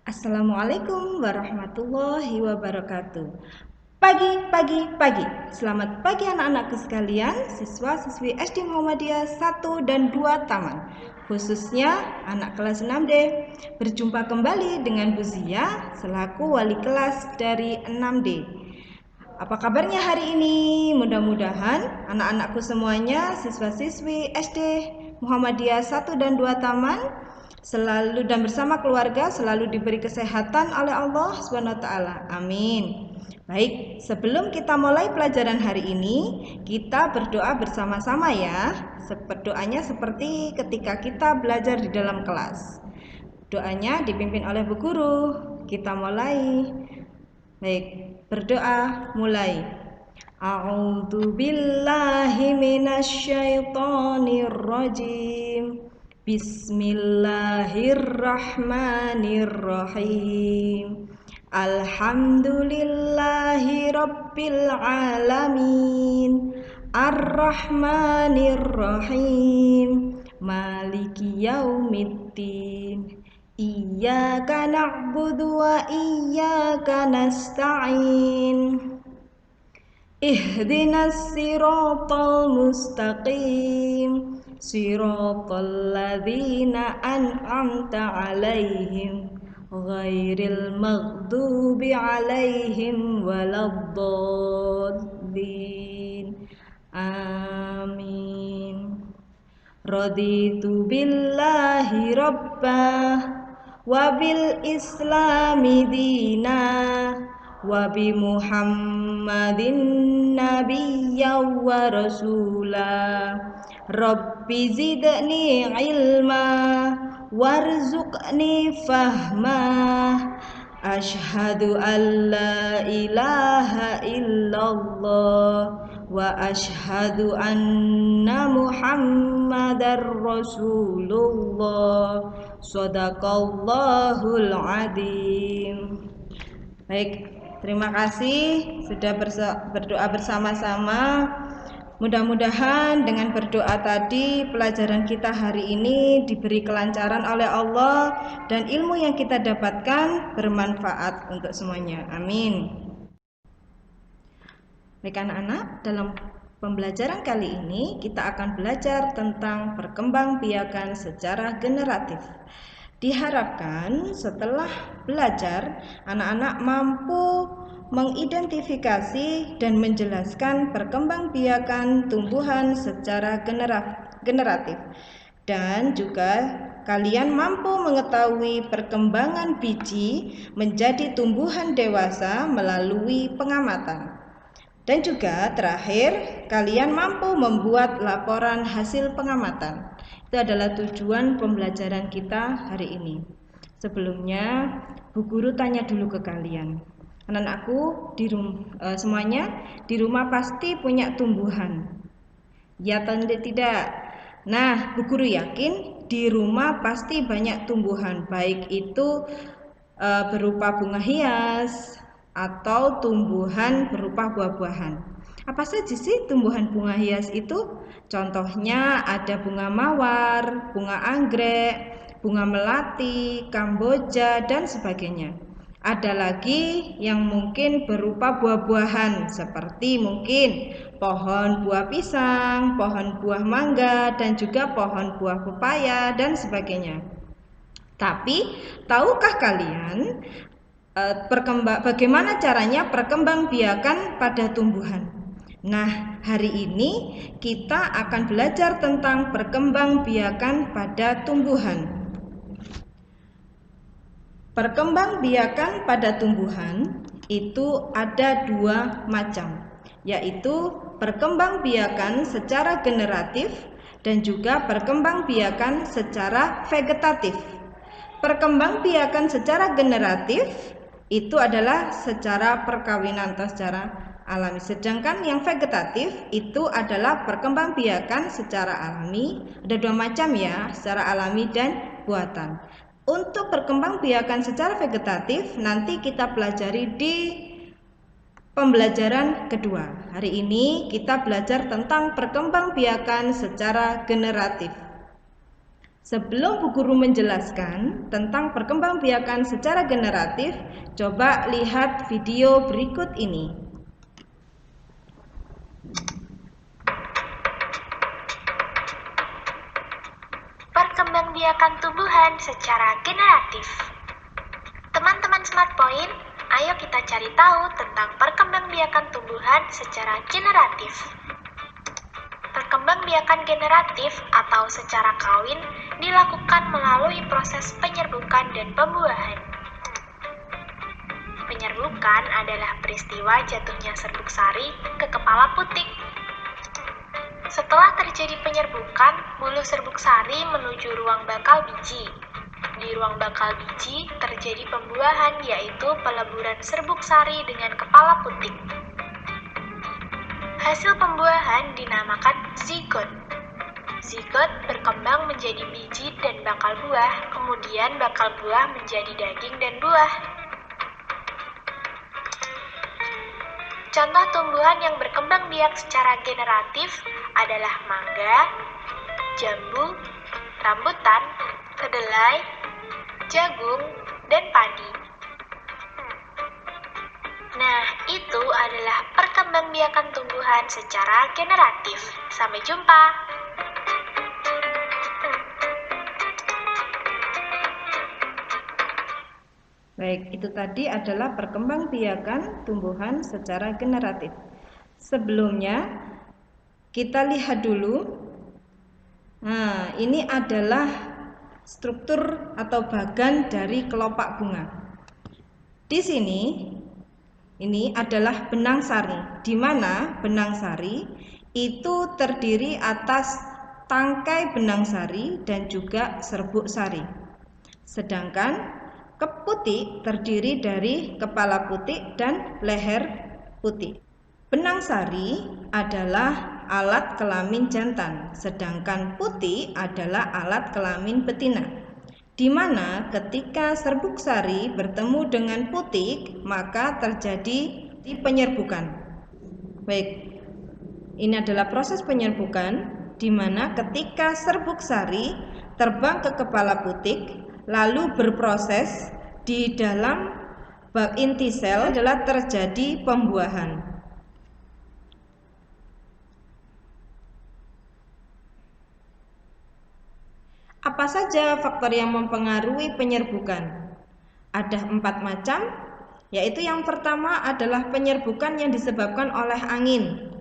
Assalamualaikum warahmatullahi wabarakatuh. Pagi. Selamat pagi anak-anakku sekalian, siswa-siswi SD Muhammadiyah 1 dan 2 Taman. Khususnya anak kelas 6D. Berjumpa kembali dengan Bu Zia selaku wali kelas dari 6D. Apa kabarnya hari ini? Mudah-mudahan anak-anakku semuanya, siswa-siswi SD Muhammadiyah 1 dan 2 Taman selalu dan bersama keluarga selalu diberi kesehatan oleh Allah SWT. Amin. Baik, sebelum kita mulai pelajaran hari ini, kita berdoa bersama-sama ya. Berdoanya seperti ketika kita belajar di dalam kelas. Doanya dipimpin oleh Bu Guru. Kita mulai. Baik, berdoa mulai. A'udzu billahi minasyaitonir rajim. Bismillahirrahmanirrahim. Alhamdulillahi rabbil alamin. Arrahmanirrahim. Maliki yaumiddin. Iyyaka na'budu wa iyyaka nasta'in. Ihdinas siratal mustaqim. Siratal ladzina an'amta 'alaihim ghairil maghdubi 'alaihim waladdallin. Amin. Raditu billahi rabbah wa bil islami dina wa bi Muhammadin nabiyya wa rasula. Rabbi zidni ilma warzuqni fahma. Ashhadu an la ilaha illallah wa ashhadu anna Muhammadar Rasulullah. Shadaqallahul adzim. Baik, terima kasih sudah berdoa bersama-sama. Mudah-mudahan dengan berdoa tadi pelajaran kita hari ini diberi kelancaran oleh Allah dan ilmu yang kita dapatkan bermanfaat untuk semuanya. Amin. Baik anak-anak, dalam pembelajaran kali ini kita akan belajar tentang perkembangbiakan secara generatif. Diharapkan setelah belajar anak-anak mampu mengidentifikasi dan menjelaskan perkembangbiakan tumbuhan secara generatif dan juga kalian mampu mengetahui perkembangan biji menjadi tumbuhan dewasa melalui pengamatan. Dan juga terakhir, kalian mampu membuat laporan hasil pengamatan. Itu adalah tujuan pembelajaran kita hari ini. Sebelumnya, Bu Guru tanya dulu ke kalian. Anak-anakku semuanya di rumah pasti punya tumbuhan. Ya atau tidak? Nah, Bu Guru yakin di rumah pasti banyak tumbuhan, baik itu berupa bunga hias atau tumbuhan berupa buah-buahan. Apa saja sih tumbuhan bunga hias itu? Contohnya ada bunga mawar, bunga anggrek, bunga melati, kamboja, dan sebagainya. Ada lagi yang mungkin berupa buah-buahan seperti mungkin pohon buah pisang, pohon buah mangga, dan juga pohon buah pepaya dan sebagainya. Tapi tahukah kalian bagaimana caranya perkembangbiakan pada tumbuhan? Nah, hari ini kita akan belajar tentang perkembangbiakan pada tumbuhan. Perkembangbiakan pada tumbuhan itu ada dua macam, yaitu perkembangbiakan secara generatif dan juga perkembangbiakan secara vegetatif. Perkembangbiakan secara generatif itu adalah secara perkawinan atau secara alami. Sedangkan yang vegetatif itu adalah perkembangbiakan secara alami. Ada dua macam ya, secara alami dan buatan. Untuk perkembangbiakan secara vegetatif nanti kita pelajari di pembelajaran kedua. Hari ini kita belajar tentang perkembangbiakan secara generatif. Sebelum Bu Guru menjelaskan tentang perkembangbiakan secara generatif, coba lihat video berikut ini. Perkembangbiakan tumbuhan secara generatif. Teman-teman Smart Point, ayo kita cari tahu tentang perkembangbiakan tumbuhan secara generatif. Perkembangbiakan generatif atau secara kawin dilakukan melalui proses penyerbukan dan pembuahan. Penyerbukan adalah peristiwa jatuhnya serbuk sari ke kepala putik. Setelah terjadi penyerbukan, bulu serbuk sari menuju ruang bakal biji. Di ruang bakal biji terjadi pembuahan, yaitu peleburan serbuk sari dengan kepala putik. Hasil pembuahan dinamakan zigot. Zigot berkembang menjadi biji dan bakal buah, kemudian bakal buah menjadi daging dan buah. Contoh tumbuhan yang berkembang biak secara generatif adalah mangga, jambu, rambutan, kedelai, jagung, dan padi. Nah, itu adalah perkembangbiakan tumbuhan secara generatif. Sampai jumpa. Baik, itu tadi adalah perkembangbiakan tumbuhan secara generatif. Sebelumnya, kita lihat dulu. Nah, ini adalah struktur atau bagan dari kelopak bunga. Di sini, ini adalah benang sari, di mana benang sari itu terdiri atas tangkai benang sari dan juga serbuk sari. Sedangkan keputik terdiri dari kepala putik dan leher putik. Benang sari adalah alat kelamin jantan, sedangkan putik adalah alat kelamin betina. Di mana ketika serbuk sari bertemu dengan putik, maka terjadi penyerbukan. Baik, ini adalah proses penyerbukan, di mana ketika serbuk sari terbang ke kepala putik, lalu berproses di dalam inti sel adalah terjadi pembuahan. Apa saja faktor yang mempengaruhi penyerbukan? Ada 4 macam, yaitu yang pertama adalah penyerbukan yang disebabkan oleh angin.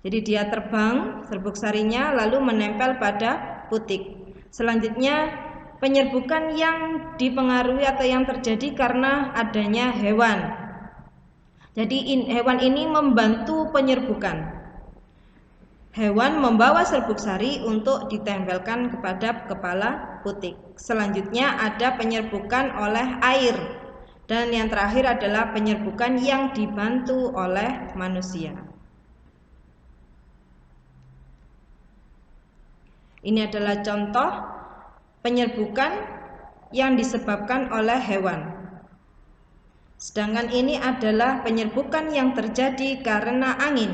Jadi dia terbang, serbuk sarinya lalu menempel pada putik. Selanjutnya penyerbukan yang dipengaruhi atau yang terjadi karena adanya hewan. Jadi hewan ini membantu penyerbukan. Hewan membawa serbuk sari untuk ditempelkan kepada kepala putik. Selanjutnya ada penyerbukan oleh air. Dan yang terakhir adalah penyerbukan yang dibantu oleh manusia. Ini adalah contoh penyerbukan yang disebabkan oleh hewan. Sedangkan ini adalah penyerbukan yang terjadi karena angin,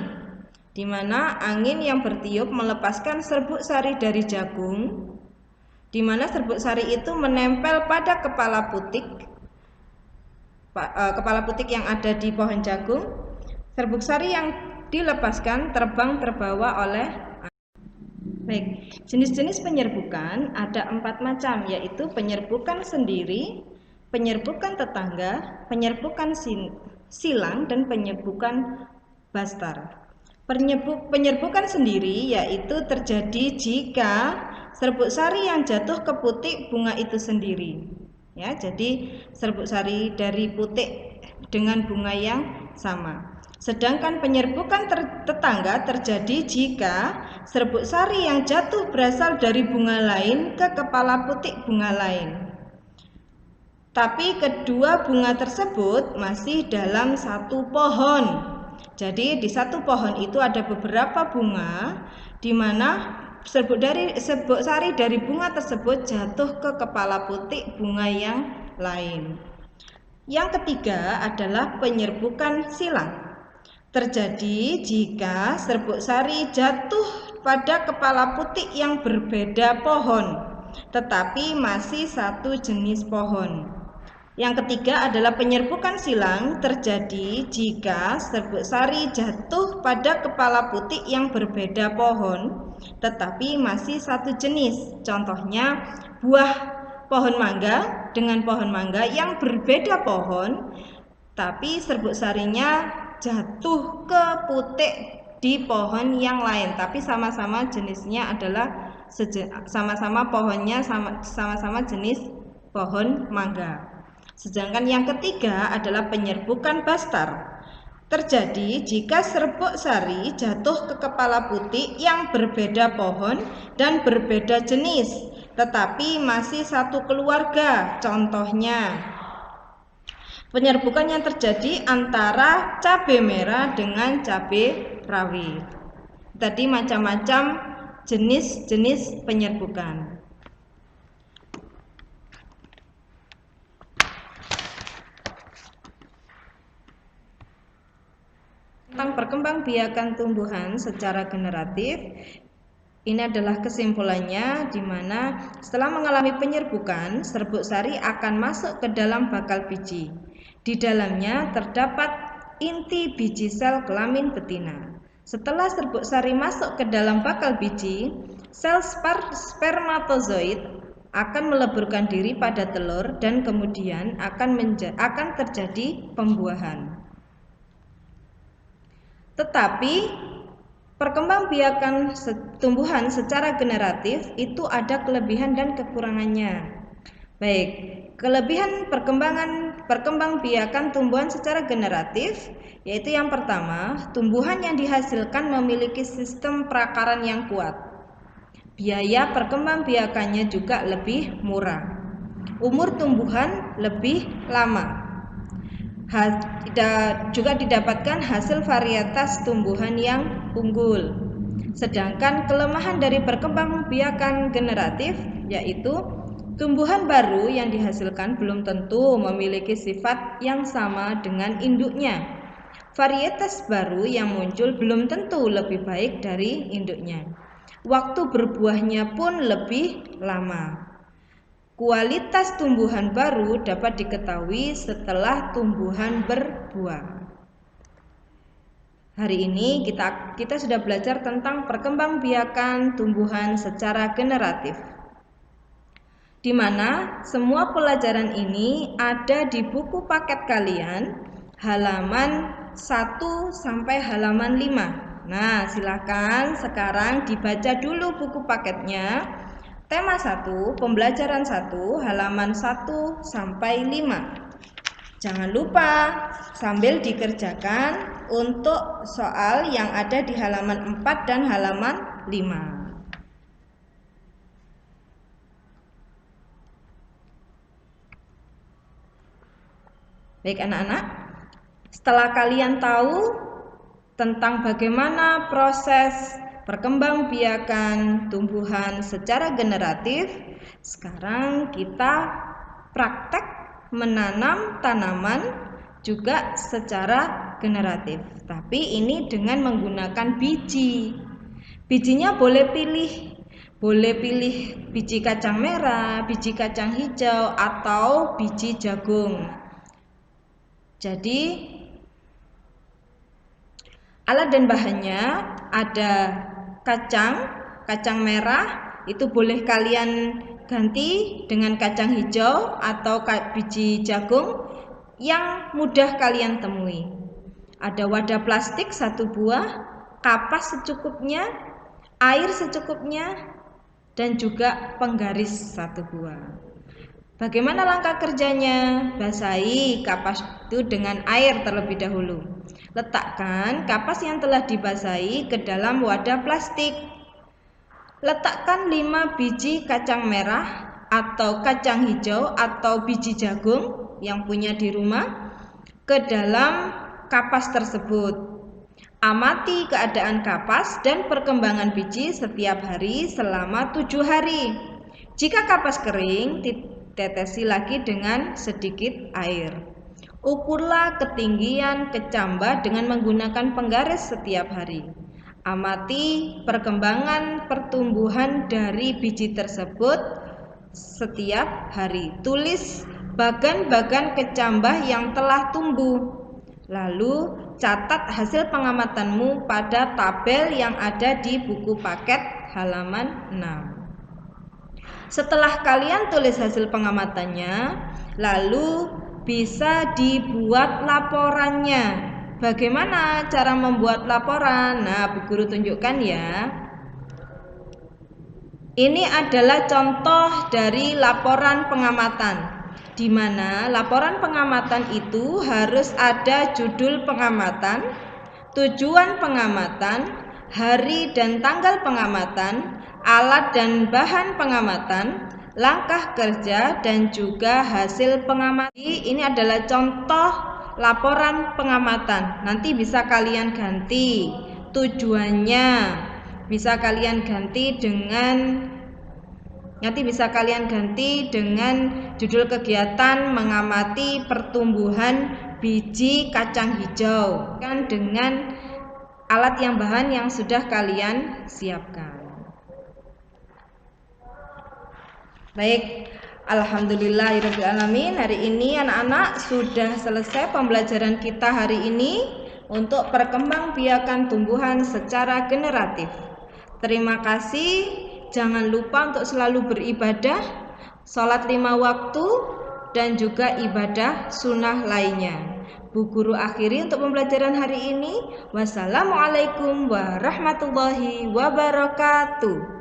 di mana angin yang bertiup melepaskan serbuk sari dari jagung, di mana serbuk sari itu menempel pada kepala putik yang ada di pohon jagung. Serbuk sari yang dilepaskan terbang terbawa oleh angin. Baik, jenis-jenis penyerbukan ada 4 macam, yaitu penyerbukan sendiri, penyerbukan tetangga, penyerbukan silang, dan penyerbukan bastar. Penyerbukan sendiri yaitu terjadi jika serbuk sari yang jatuh ke putik bunga itu sendiri. Ya, jadi serbuk sari dari putik dengan bunga yang sama. Sedangkan penyerbukan tetangga terjadi jika serbuk sari yang jatuh berasal dari bunga lain ke kepala putik bunga lain. Tapi kedua bunga tersebut masih dalam satu pohon. Jadi di satu pohon itu ada beberapa bunga, di mana serbuk sari dari bunga tersebut jatuh ke kepala putik bunga yang lain. Yang ketiga adalah penyerbukan silang. Terjadi jika serbuk sari jatuh pada kepala putik yang berbeda pohon. tetapi masih satu jenis pohon. Yang ketiga adalah penyerbukan silang terjadi jika serbuk sari jatuh pada kepala putik yang berbeda pohon, tetapi masih satu jenis. Contohnya buah pohon mangga dengan pohon mangga yang berbeda pohon, tapi serbuk sarinya jatuh ke putik di pohon yang lain, tapi sama-sama jenisnya adalah sama-sama pohonnya sama-sama jenis pohon mangga. Sedangkan yang ketiga adalah penyerbukan bastar. Terjadi jika serbuk sari jatuh ke kepala putik yang berbeda pohon dan berbeda jenis, tetapi masih satu keluarga. Contohnya, penyerbukan yang terjadi antara cabai merah dengan cabai rawit. Tadi macam-macam jenis-jenis penyerbukan. Tentang perkembangbiakan tumbuhan secara generatif, ini adalah kesimpulannya, di mana setelah mengalami penyerbukan, serbuk sari akan masuk ke dalam bakal biji. Di dalamnya terdapat inti biji sel kelamin betina. Setelah serbuk sari masuk ke dalam bakal biji, sel spermatozoid akan meleburkan diri pada telur dan kemudian akan terjadi pembuahan. Tetapi perkembangbiakan tumbuhan secara generatif itu ada kelebihan dan kekurangannya. Baik, kelebihan perkembangbiakan tumbuhan secara generatif yaitu yang pertama, tumbuhan yang dihasilkan memiliki sistem perakaran yang kuat. Biaya perkembangbiakannya juga lebih murah. Umur tumbuhan lebih lama. Juga didapatkan hasil varietas tumbuhan yang unggul. Sedangkan kelemahan dari perkembangbiakan generatif yaitu tumbuhan baru yang dihasilkan belum tentu memiliki sifat yang sama dengan induknya. Varietas baru yang muncul belum tentu lebih baik dari induknya. Waktu berbuahnya pun lebih lama. Kualitas tumbuhan baru dapat diketahui setelah tumbuhan berbuah. Hari ini kita sudah belajar tentang perkembangbiakan tumbuhan secara generatif, di mana semua pelajaran ini ada di buku paket kalian halaman 1 sampai halaman 5. Nah, silakan sekarang dibaca dulu buku paketnya. Tema 1, pembelajaran 1, halaman 1 sampai 5. Jangan lupa sambil dikerjakan untuk soal yang ada di halaman 4 dan halaman 5. Baik anak-anak, setelah kalian tahu tentang bagaimana proses perkembangbiakan tumbuhan secara generatif, sekarang kita praktek menanam tanaman juga secara generatif, tapi ini dengan menggunakan biji. Bijinya boleh pilih biji kacang merah, biji kacang hijau, atau biji jagung. Jadi alat dan bahannya ada kacang merah, itu boleh kalian ganti dengan kacang hijau atau biji jagung yang mudah kalian temui. Ada wadah plastik 1 buah, kapas secukupnya, air secukupnya, dan juga penggaris 1 buah. Bagaimana langkah kerjanya? Basahi kapas itu dengan air terlebih dahulu. Letakkan kapas yang telah dibasahi ke dalam wadah plastik. Letakkan 5 biji kacang merah atau kacang hijau atau biji jagung yang punya di rumah ke dalam kapas tersebut. Amati keadaan kapas dan perkembangan biji setiap hari selama 7 hari. Jika kapas kering, tetesi lagi dengan sedikit air. Ukurlah ketinggian kecambah dengan menggunakan penggaris setiap hari. Amati perkembangan pertumbuhan dari biji tersebut setiap hari. Tulis bagan-bagan kecambah yang telah tumbuh. Lalu catat hasil pengamatanmu pada tabel yang ada di buku paket halaman 6. Setelah kalian tulis hasil pengamatannya, lalu bisa dibuat laporannya. Bagaimana cara membuat laporan? Nah, Bu Guru tunjukkan ya. Ini adalah contoh dari laporan pengamatan, di mana laporan pengamatan itu harus ada judul pengamatan, tujuan pengamatan, hari dan tanggal pengamatan, alat dan bahan pengamatan, langkah kerja, dan juga hasil pengamatan. Ini adalah contoh laporan pengamatan. Nanti bisa kalian ganti tujuannya, bisa kalian ganti dengan judul kegiatan mengamati pertumbuhan biji kacang hijau, kan, dengan alat yang bahan yang sudah kalian siapkan. Baik, alhamdulillahirrahmanirrahim. Hari ini anak-anak sudah selesai pembelajaran kita hari ini untuk perkembangbiakan tumbuhan secara generatif. Terima kasih. Jangan lupa untuk selalu beribadah, sholat 5 waktu, dan juga ibadah sunnah lainnya. Bu Guru akhiri untuk pembelajaran hari ini. Wassalamualaikum warahmatullahi wabarakatuh.